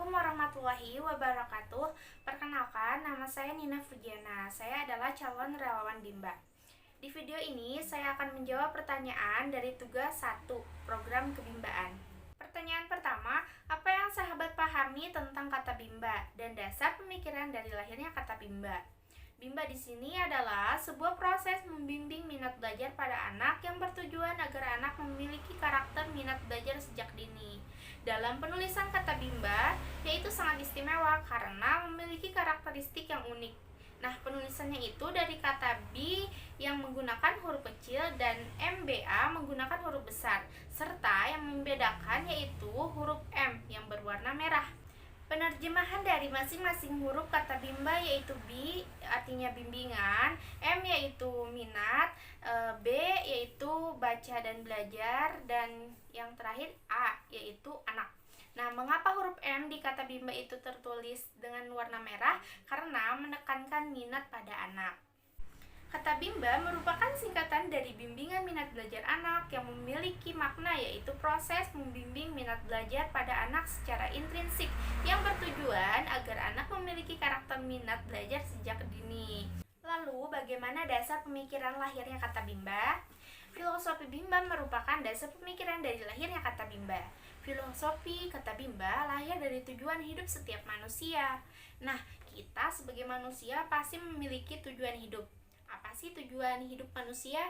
Assalamualaikum warahmatullahi wabarakatuh. Perkenalkan, nama saya Nina Fujiana. Saya adalah calon relawan Bimba. Di video ini, saya akan menjawab pertanyaan dari tugas 1, program kebimbaan. Pertanyaan pertama, apa yang sahabat pahami tentang kata Bimba dan dasar pemikiran dari lahirnya kata Bimba? Bimba di sini adalah sebuah proses membimbing minat belajar pada anak yang bertujuan agar anak memiliki karakter minat belajar sejak dini. Dalam penulisan kata Bimba, yaitu sangat istimewa karena memiliki karakteristik yang unik. Nah, penulisannya itu dari kata B yang menggunakan huruf kecil dan MBA menggunakan huruf besar, serta yang membedakan yaitu huruf M yang berwarna merah. Penerjemahan dari masing-masing huruf kata Bimba yaitu B artinya bimbingan, M yaitu minat, B yaitu baca dan belajar, dan yang terakhir A yaitu anak. Nah, mengapa huruf M di kata Bimba itu tertulis dengan warna merah? Karena menekankan minat pada anak. Kata Bimba merupakan singkatan dari bimbingan minat belajar anak yang memiliki makna yaitu proses membimbing minat belajar pada anak secara intrinsik yang bertujuan agar anak memiliki karakter minat belajar sejak dini. Lalu, bagaimana dasar pemikiran lahirnya kata Bimba? Filosofi Bimba merupakan dasar pemikiran dari lahirnya kata Bimba. Filosofi kata Bimba lahir dari tujuan hidup setiap manusia. Nah, kita sebagai manusia pasti memiliki tujuan hidup. Apa sih tujuan hidup manusia?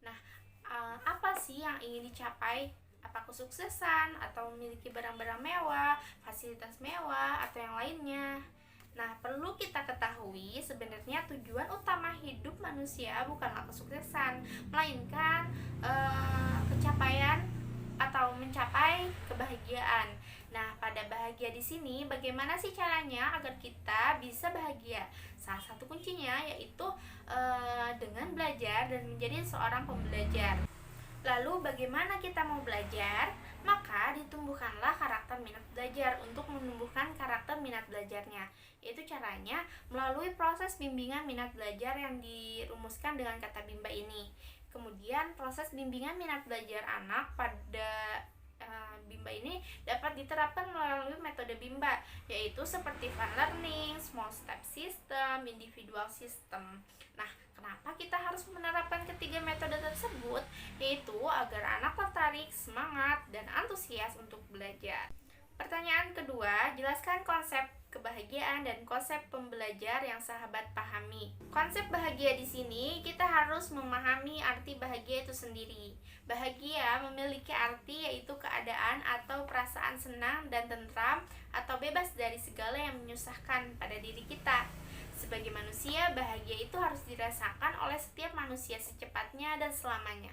Nah, apa sih yang ingin dicapai? Apa kesuksesan, atau memiliki barang-barang mewah, fasilitas mewah, atau yang lainnya? Nah, perlu kita ketahui sebenarnya tujuan utama hidup manusia bukanlah kesuksesan, melainkan pencapaian atau mencapai kebahagiaan. Nah, pada bahagia di sini bagaimana sih caranya agar kita bisa bahagia? Salah satu kuncinya yaitu dengan belajar dan menjadi seorang pembelajar. Lalu bagaimana kita mau belajar? Maka ditumbuhkanlah karakter minat belajar untuk menumbuhkan karakter minat belajarnya. Yaitu caranya melalui proses bimbingan minat belajar yang dirumuskan dengan kata Bimba ini. Kemudian proses bimbingan minat belajar anak pada Bimba ini dapat diterapkan melalui metode Bimba, yaitu seperti fun learning, small step system, individual system. Nah, kenapa kita harus menerapkan ketiga metode tersebut? Yaitu agar anak tertarik, semangat, dan antusias untuk belajar. Pertanyaan kedua, jelaskan konsep kebahagiaan dan konsep pembelajar yang sahabat pahami. Konsep bahagia di sini kita harus memahami arti bahagia itu sendiri. Bahagia memiliki arti yaitu keadaan atau perasaan senang dan tentram atau bebas dari segala yang menyusahkan pada diri kita. Sebagai manusia, bahagia itu harus dirasakan oleh setiap manusia secepatnya dan selamanya.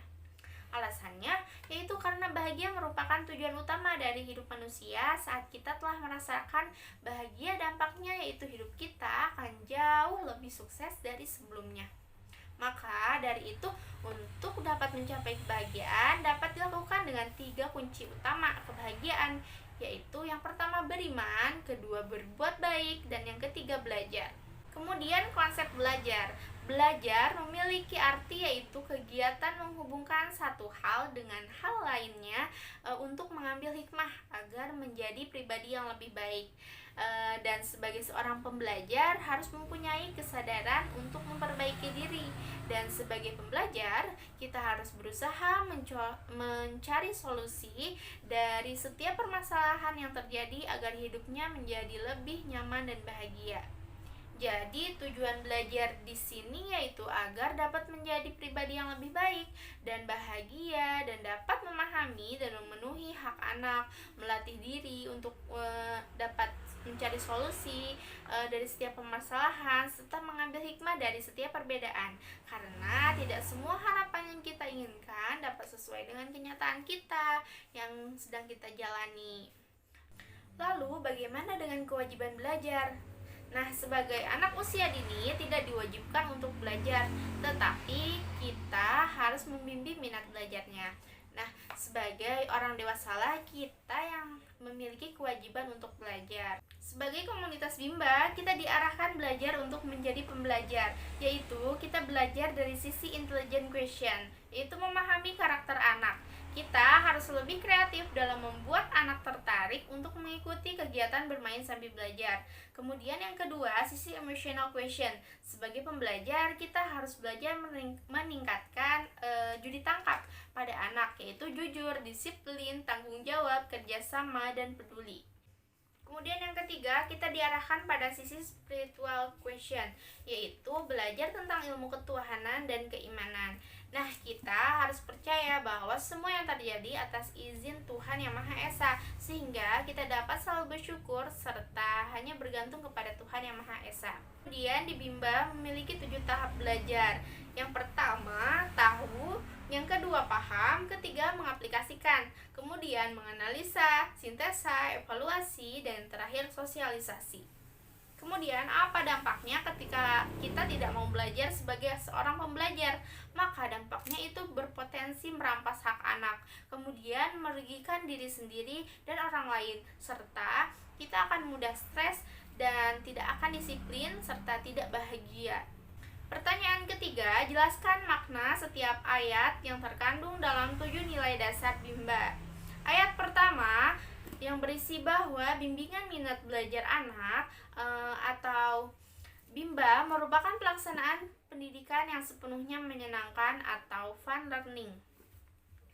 Alasannya yaitu karena bahagia merupakan tujuan utama dari hidup manusia. Saat kita telah merasakan bahagia, dampaknya yaitu hidup kita akan jauh lebih sukses dari sebelumnya. Maka dari itu, untuk dapat mencapai kebahagiaan dapat dilakukan dengan 3 kunci utama kebahagiaan, yaitu yang pertama beriman, kedua berbuat baik, dan yang ketiga belajar. Kemudian konsep belajar. Belajar memiliki arti yaitu kegiatan menghubungkan satu hal dengan hal lainnya untuk mengambil hikmah agar menjadi pribadi yang lebih baik. Dan sebagai seorang pembelajar harus mempunyai kesadaran untuk memperbaiki diri. Dan sebagai pembelajar kita harus berusaha mencari solusi dari setiap permasalahan yang terjadi agar hidupnya menjadi lebih nyaman dan bahagia. Jadi tujuan belajar di sini yaitu agar dapat menjadi pribadi yang lebih baik dan bahagia, dan dapat memahami dan memenuhi hak anak, melatih diri untuk dapat mencari solusi dari setiap permasalahan, serta mengambil hikmah dari setiap perbedaan. Karena tidak semua harapan yang kita inginkan dapat sesuai dengan kenyataan kita yang sedang kita jalani. Lalu bagaimana dengan kewajiban belajar? Nah, sebagai anak usia dini tidak diwajibkan untuk belajar, tetapi kita harus membimbing minat belajarnya. Nah, sebagai orang dewasalah kita yang memiliki kewajiban untuk belajar. Sebagai komunitas Bimba, kita diarahkan belajar untuk menjadi pembelajar, yaitu kita belajar dari sisi intelligent question, yaitu memahami karakter anak. Kita harus lebih kreatif dalam membuat anak tertarik tertarik untuk mengikuti kegiatan bermain sambil belajar. Kemudian yang kedua, sisi emotional question. Sebagai pembelajar, kita harus belajar meningkatkan judi tangkap pada anak, yaitu jujur, disiplin, tanggung jawab, kerjasama, dan peduli. Kemudian yang ketiga, kita diarahkan pada sisi spiritual question, yaitu belajar tentang ilmu ketuhanan dan keimanan. Nah, kita harus percaya bahwa semua yang terjadi atas izin Tuhan Yang Maha Esa, sehingga kita dapat selalu bersyukur serta hanya bergantung kepada Tuhan Yang Maha Esa. Kemudian di Bimba memiliki 7 tahap belajar. Yang pertama, tahu. Yang kedua, paham. Ketiga, mengaplikasikan. Kemudian menganalisa, sintesa, evaluasi, dan terakhir sosialisasi. Kemudian apa dampaknya ketika kita tidak mau belajar sebagai seorang pembelajar? Maka dampaknya itu berpotensi merampas hak anak, kemudian merugikan diri sendiri dan orang lain, serta kita akan mudah stres dan tidak akan disiplin serta tidak bahagia. Pertanyaan ketiga, jelaskan makna setiap ayat yang terkandung dalam 7 nilai dasar Bimba. Ayat pertama yang berisi bahwa bimbingan minat belajar anak atau Bimba merupakan pelaksanaan pendidikan yang sepenuhnya menyenangkan atau fun learning.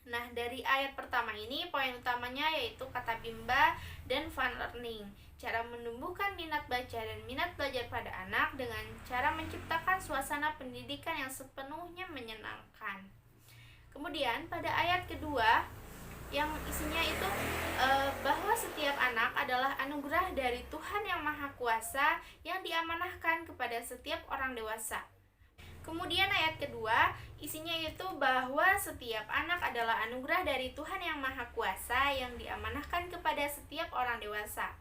Nah, dari ayat pertama ini poin utamanya yaitu kata Bimba dan fun learning. Cara menumbuhkan minat baca dan minat belajar pada anak dengan cara menciptakan suasana pendidikan yang sepenuhnya menyenangkan. Kemudian pada ayat kedua yang isinya itu bahwa setiap anak adalah anugerah dari Tuhan Yang Maha Kuasa yang diamanahkan kepada setiap orang dewasa. Kemudian ayat kedua isinya itu bahwa setiap anak adalah anugerah dari Tuhan Yang Maha Kuasa yang diamanahkan kepada setiap orang dewasa.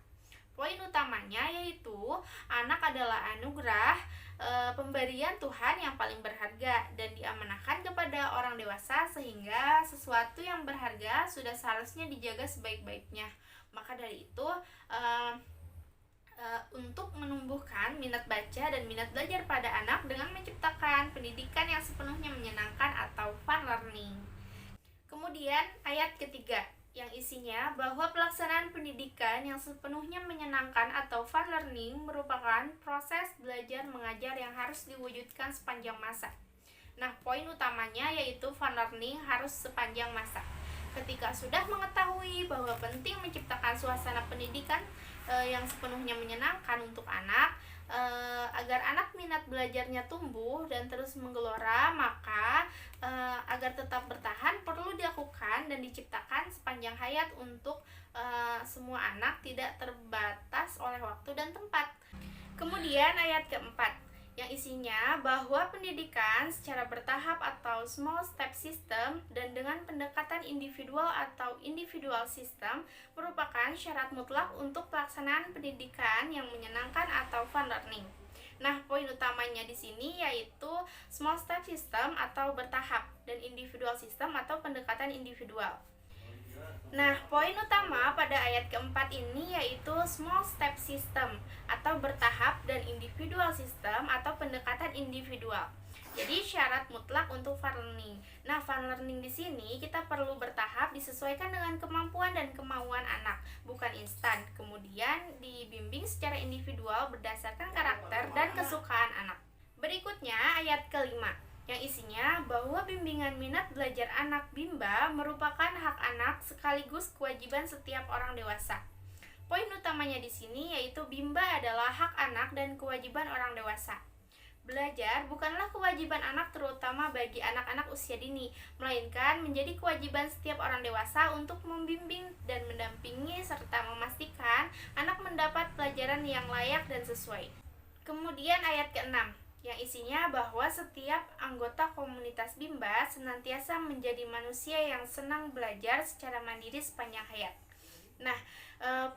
Poin utamanya yaitu anak adalah anugerah pemberian Tuhan yang paling berharga dan diamanahkan kepada orang dewasa, sehingga sesuatu yang berharga sudah seharusnya dijaga sebaik-baiknya. Maka dari itu untuk menumbuhkan minat baca dan minat belajar pada anak dengan menciptakan pendidikan yang sepenuhnya menyenangkan atau fun learning. Kemudian ayat ketiga yang isinya bahwa pelaksanaan pendidikan yang sepenuhnya menyenangkan atau fun learning merupakan proses belajar mengajar yang harus diwujudkan sepanjang masa. Nah, poin utamanya yaitu fun learning harus sepanjang masa. Ketika sudah mengetahui bahwa penting menciptakan suasana pendidikan yang sepenuhnya menyenangkan untuk anak, agar anak minat belajarnya tumbuh dan terus menggelora, maka agar tetap bertahan perlu dilakukan dan diciptakan sepanjang hayat untuk semua anak, tidak terbatas oleh waktu dan tempat. Kemudian ayat keempat yang isinya bahwa pendidikan secara bertahap atau small step system dan dengan pendekatan individual atau individual system merupakan syarat mutlak untuk pelaksanaan pendidikan yang menyenangkan atau fun learning. Nah, poin utamanya di sini yaitu small step system atau bertahap dan individual system atau pendekatan individual. Nah, poin utama pada ayat keempat ini yaitu small step system atau bertahap dan individual system atau pendekatan individual. Jadi syarat mutlak untuk fun learning. Nah, fun learning di sini kita perlu bertahap disesuaikan dengan kemampuan dan kemauan anak, bukan instan. Kemudian dibimbing secara individual berdasarkan karakter dan kesukaan anak. Berikutnya ayat kelima yang isinya bahwa bimbingan minat belajar anak Bimba merupakan hak anak sekaligus kewajiban setiap orang dewasa. Poin utamanya di sini yaitu Bimba adalah hak anak dan kewajiban orang dewasa. Belajar bukanlah kewajiban anak terutama bagi anak-anak usia dini, melainkan menjadi kewajiban setiap orang dewasa untuk membimbing dan mendampingi serta memastikan anak mendapat pelajaran yang layak dan sesuai. Kemudian ayat ke-6 yang isinya bahwa setiap anggota komunitas Bimba senantiasa menjadi manusia yang senang belajar secara mandiri sepanjang hayat. Nah,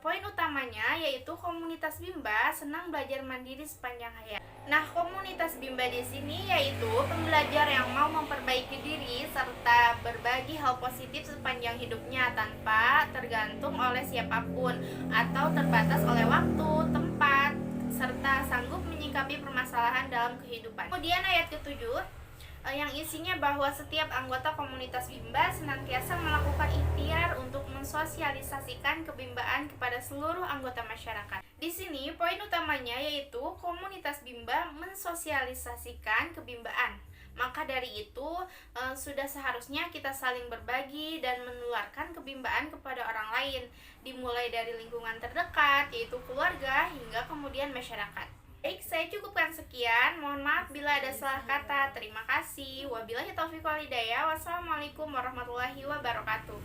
poin utamanya yaitu komunitas Bimba senang belajar mandiri sepanjang hayat. Nah, komunitas Bimba di sini yaitu pembelajar yang mau memperbaiki diri serta berbagi hal positif sepanjang hidupnya tanpa tergantung oleh siapapun atau terbatas oleh waktu, tempat, serta sanggup menyikapi permasalahan dalam kehidupan. Kemudian ayat ke-7 yang isinya bahwa setiap anggota komunitas Bimba senantiasa melakukan ikhtiar untuk mensosialisasikan kebimbaan kepada seluruh anggota masyarakat. Di sini poin utamanya yaitu komunitas Bimba mensosialisasikan kebimbaan. Maka dari itu sudah seharusnya kita saling berbagi dan menularkan kebimbaan kepada orang lain, dimulai dari lingkungan terdekat yaitu keluarga hingga kemudian masyarakat. Baik, saya cukupkan sekian. Mohon maaf bila ada salah kata. Terima kasih. Wabillahi taufiq wal hidayah. Wassalamualaikum warahmatullahi wabarakatuh.